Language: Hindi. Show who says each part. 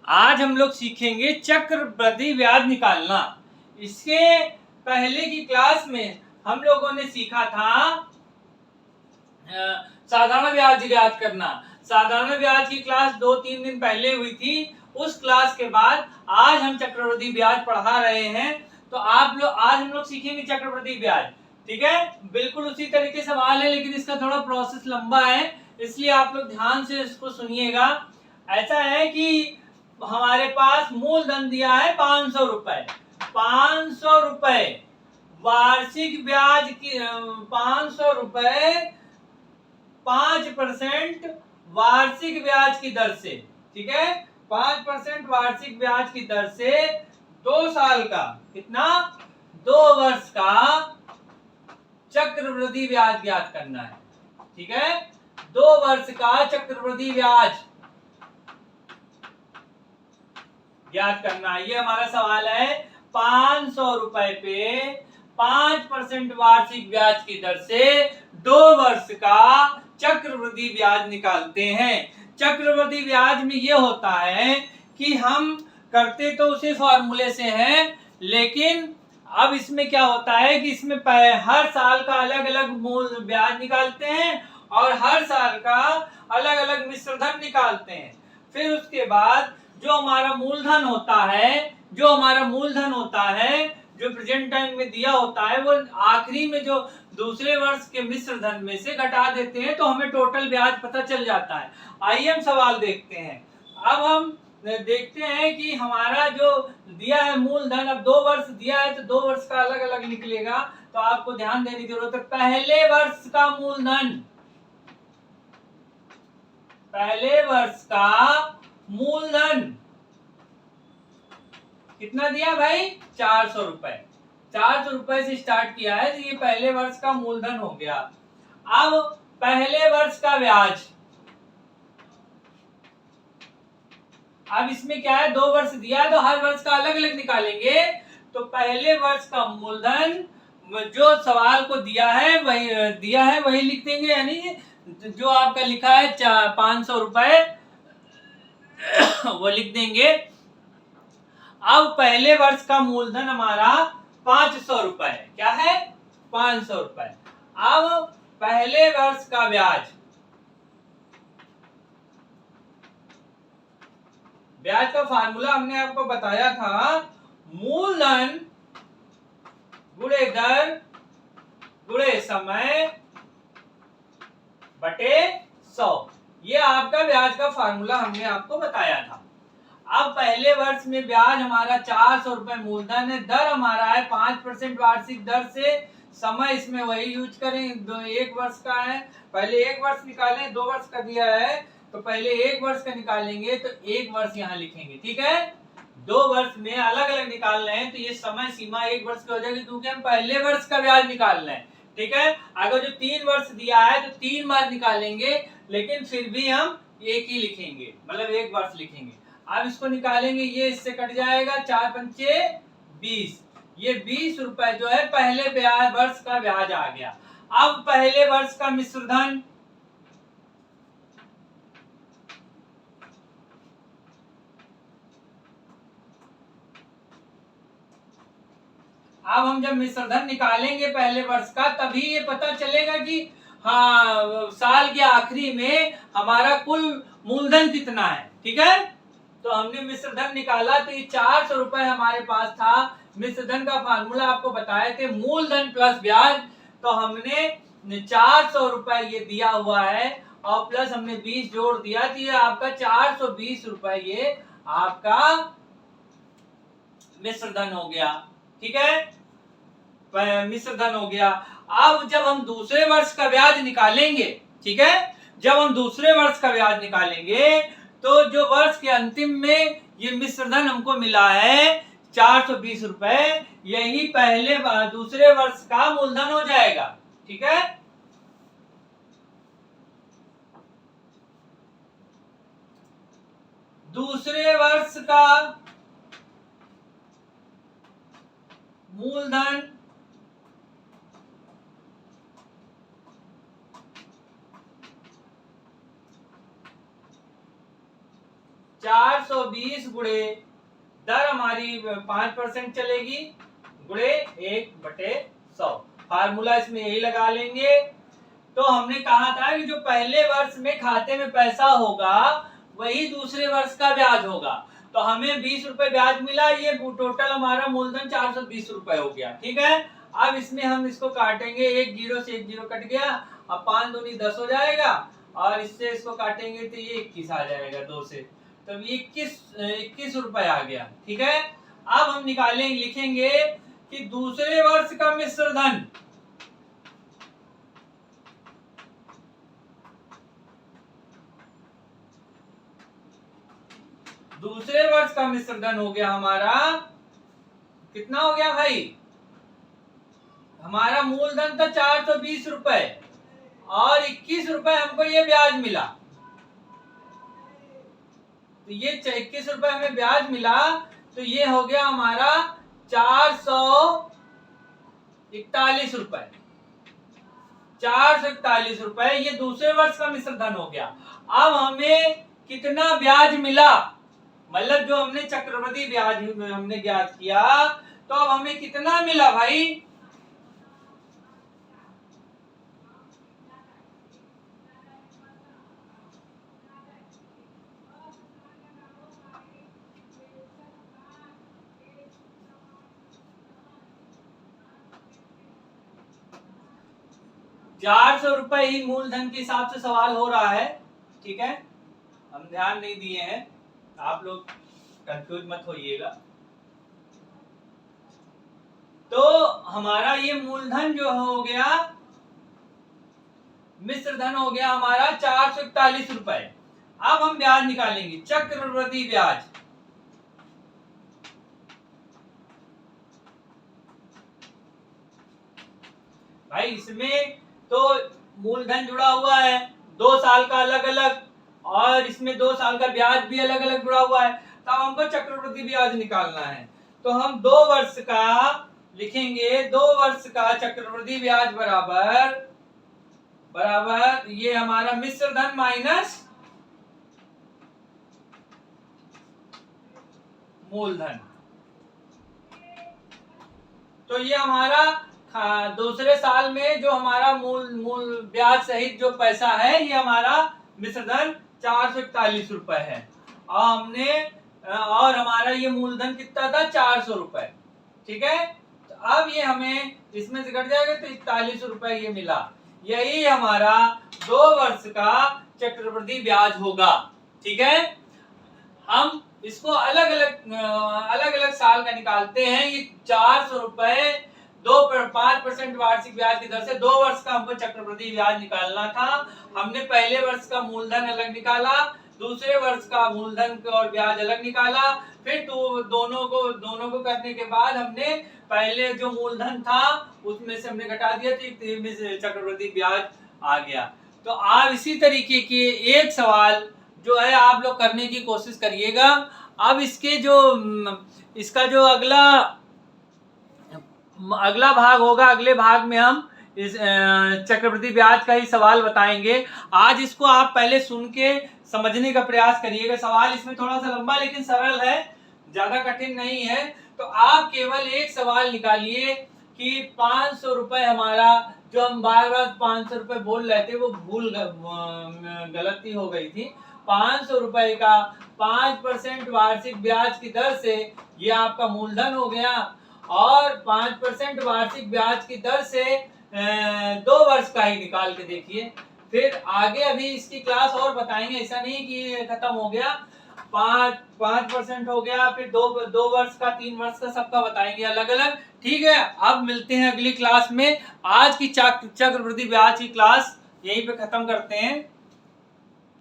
Speaker 1: आज हम लोग सीखेंगे चक्रवृद्धि ब्याज निकालना। इसके पहले की क्लास में हम लोगों ने सीखा था साधारण ब्याज ज्ञात करना। साधारण ब्याज की क्लास 2-3 दिन पहले हुई थी। उस क्लास के बाद आज हम चक्रवृद्धि ब्याज पढ़ा रहे हैं। तो आप लोग आज हम लोग सीखेंगे चक्रवृद्धि ब्याज। ठीक है, बिल्कुल उसी तरीके सवाल है, लेकिन इसका थोड़ा प्रोसेस लंबा है, इसलिए आप लोग ध्यान से इसको सुनिएगा। ऐसा है कि हमारे पास मूलधन दिया है 500 रुपए। 500 रुपए वार्षिक ब्याज की 500 रुपए 5% वार्षिक ब्याज की दर से। ठीक है, 5% वार्षिक ब्याज की दर से 2 साल का कितना 2 वर्ष का चक्रवृद्धि ब्याज ज्ञात करना है। ठीक है, 2 वर्ष का चक्रवृद्धि ब्याज ज्ञात करना, ये हमारा सवाल है। 500 रुपए पे 5% वार्षिक ब्याज की दर से 2 वर्ष का चक्रवृद्धि ब्याज निकालते हैं। चक्रवृद्धि ब्याज में ये होता है कि हम करते तो उसी फॉर्मूले से हैं, लेकिन अब इसमें क्या होता है कि इसमें हर साल का अलग अलग मूल ब्याज निकालते हैं और हर साल का अलग अलग मिश्र धन निकालते हैं। फिर उसके बाद जो हमारा मूलधन होता है जो प्रेजेंट टाइम में दिया होता है, वो आखिरी में जो दूसरे वर्ष के मिश्र धन में से घटा देते हैं, तो हमें टोटल ब्याज पता चल जाता है। आइए हम सवाल देखते हैं। अब हम देखते हैं कि हमारा जो दिया है मूलधन, अब 2 वर्ष दिया है तो 2 वर्ष का अलग अलग निकलेगा, तो आपको ध्यान देने की जरूरत है। पहले वर्ष का मूलधन कितना दिया भाई? 400 रुपए। 400 रुपए से स्टार्ट किया है, तो ये पहले वर्ष का मूलधन हो गया। अब पहले वर्ष का ब्याज, अब इसमें क्या है, 2 वर्ष दिया है तो हर वर्ष का अलग अलग निकालेंगे। तो पहले वर्ष का मूलधन जो सवाल को दिया है वही लिख देंगे, यानी जो आपका लिखा है 500 रुपए वो लिख देंगे। अब पहले वर्ष का मूलधन हमारा 500 रुपए है। क्या है? 500 रुपए। अब पहले वर्ष का ब्याज का फार्मूला हमने आपको बताया था, मूलधन गुणे दर गुणे समय बटे 100। ये आपका ब्याज का फार्मूला हमने आपको बताया था। अब पहले वर्ष में ब्याज हमारा 400 रुपए मूलधन है, दर हमारा है 5% वार्षिक दर से, समय इसमें वही यूज करें, 1 वर्ष का है। पहले 1 वर्ष निकालें, 2 वर्ष का दिया है तो पहले 1 वर्ष का निकालेंगे, तो 1 वर्ष यहाँ लिखेंगे। ठीक है, 2 वर्ष में अलग अलग निकाल रहे हैं, तो ये समय सीमा 1 वर्ष की हो जाएगी, क्योंकि हम पहले वर्ष का ब्याज निकाल रहे हैं। ठीक है, अगर जो 3 वर्ष दिया है तो 3 बार निकालेंगे, लेकिन फिर भी हम एक ही लिखेंगे, मतलब 1 वर्ष लिखेंगे। अब इसको निकालेंगे, ये इससे कट जाएगा, 4 पंचे 20। ये 20 रुपए जो है पहले वर्ष का ब्याज आ गया। अब पहले वर्ष का मिश्र धन, अब हम जब मिश्र धन निकालेंगे पहले वर्ष का, तभी ये पता चलेगा कि हाँ साल के आखिरी में हमारा कुल मूलधन कितना है। ठीक है, तो हमने मिश्र धन निकाला, तो ये 400 रुपए हमारे पास था। मिश्र धन का फार्मूला आपको बताए थे, मूलधन प्लस ब्याज। तो हमने 400 रुपए ये दिया हुआ है और प्लस हमने 20 जोड़ दिया, तो ये आपका 420 रुपए ये आपका मिश्र धन हो गया। ठीक है, मिश्र धन हो गया। अब जब हम दूसरे वर्ष का ब्याज निकालेंगे, ठीक है, जब हम दूसरे वर्ष का ब्याज निकालेंगे, तो जो वर्ष के अंतिम में ये मिश्र धन हमको मिला है 420 रुपए, यही दूसरे वर्ष का मूलधन हो जाएगा। ठीक है, दूसरे वर्ष का मूलधन 4 420 गुणे दर हमारी 5% चलेगी गुणे 1/100। फार्मूला इसमें यही लगा लेंगे। तो हमने कहा था कि जो पहले वर्ष में खाते में पैसा होगा वही दूसरे वर्ष का ब्याज होगा। तो हमें 20 रुपए ब्याज मिला, ये टोटल हमारा मूलधन 420 रुपए हो गया। ठीक है, अब इसमें हम इसको काटेंगे, एक जीरो से एक जीरो कट गया, अब 5 दूनी 10 हो जाएगा, और इससे इसको काटेंगे तो ये 21 आ जाएगा 2 से, तो 21 रुपए आ गया। ठीक है, अब हम निकालेंगे, लिखेंगे कि दूसरे वर्ष का मिश्र धन, दूसरे वर्ष का मिश्र धन हो गया हमारा, कितना हो गया भाई, हमारा मूलधन था 420 रुपए और 21 रुपए हमको ये ब्याज मिला। तो ये 21 रुपए हमें ब्याज मिला, तो ये हो गया हमारा 441 रुपए। 441 रुपए ये दूसरे वर्ष का मिश्र धन हो गया। अब हमें कितना ब्याज मिला, मतलब जो हमने चक्रवृद्धि ब्याज हमने ज्ञात किया, तो अब हमें कितना मिला भाई, ₹400 ही मूलधन के हिसाब से सवाल हो रहा है। ठीक है, हम ध्यान नहीं दिए हैं, आप लोग कंफ्यूज मत होइएगा। तो हमारा ये मूलधन जो हो गया, मिश्र धन हो गया हमारा 441 रुपए। अब हम ब्याज निकालेंगे, चक्रवृद्धि ब्याज। भाई इसमें तो मूलधन जुड़ा हुआ है 2 साल का अलग अलग, और इसमें 2 साल का ब्याज भी अलग अलग जुड़ा हुआ है, तब हमको चक्रवृद्धि ब्याज निकालना है। तो हम 2 वर्ष का लिखेंगे, 2 वर्ष का चक्रवृद्धि ब्याज बराबर ये हमारा मिश्र धन माइनस मूलधन। तो ये हमारा दूसरे साल में जो हमारा मूल ब्याज सहित जो पैसा है, ये हमारा मिश्र धन 441 रुपए है, और हमारा ये मूलधन कितना था, 400 रुपए। ठीक है, तो अब ये हमें इसमें से घट जाएगा तो 41 रुपए ये मिला। यही हमारा 2 वर्ष का चक्रवृद्धि ब्याज होगा। ठीक है, हम इसको अलग अलग साल का निकालते हैं। ये 400 रुपए 5% वार्षिक ब्याज की दर से 2 वर्ष का हमको चक्रवृद्धि ब्याज निकालना था। हमने पहले वर्ष का मूलधन अलग निकाला, दूसरे वर्ष का मूलधन और ब्याज अलग निकाला, फिर तो दोनों को करने के बाद हमने पहले जो मूलधन था उसमें से हमने घटा दिया, तो चक्रवृद्धि ब्याज आ गया। तो आप इसी तरीके के एक सवाल जो है आप लोग करने की कोशिश करिएगा। अब इसका जो अगला भाग होगा, अगले भाग में हम इस चक्रवृद्धि ब्याज का ही सवाल बताएंगे। आज इसको आप पहले सुन के समझने का प्रयास करिएगा। सवाल इसमें थोड़ा सा लंबा लेकिन सरल है, ज्यादा कठिन नहीं है। तो आप केवल एक सवाल निकालिए कि 500 रुपए हमारा, जो हम बार बार 500 रुपए बोल रहे थे वो गलती हो गई थी। 500 रुपए का 5% वार्षिक ब्याज की दर से ये आपका मूलधन हो गया, और 5% वार्षिक ब्याज की दर से 2 वर्ष का ही निकाल के देखिए। फिर आगे अभी इसकी क्लास और बताएंगे, ऐसा नहीं कि खत्म हो गया। 5% हो गया, फिर 2 वर्ष का, 3 वर्ष का, सबका बताएंगे अलग अलग। ठीक है, अब मिलते हैं अगली क्लास में। आज की चक्रवृद्धि ब्याज की क्लास यहीं पे खत्म करते हैं।